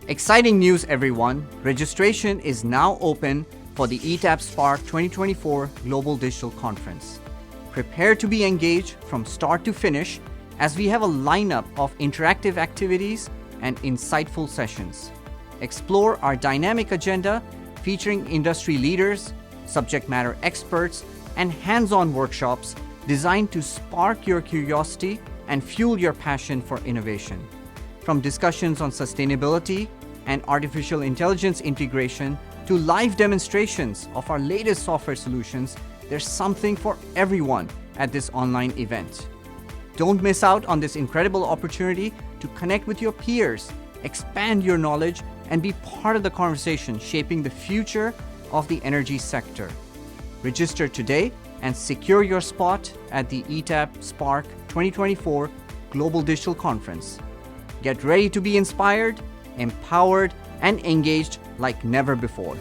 Exciting news, everyone! Registration is now open for the ETAP Spark 2024 Global Digital Conference. Prepare to be engaged from start to finish as we have a lineup of interactive activities and insightful sessions. Explore our dynamic agenda featuring industry leaders, subject matter experts, and hands-on workshops designed to spark your curiosity and fuel your passion for innovation. From discussions on sustainability and artificial intelligence integration to live demonstrations of our latest software solutions, there's something for everyone at this online event. Don't miss out on this incredible opportunity to connect with your peers, expand your knowledge, and be part of the conversation shaping the future of the energy sector. Register today and secure your spot at the ETAP Spark 2024 Global Digital Conference. Get ready to be inspired, empowered, and engaged like never before.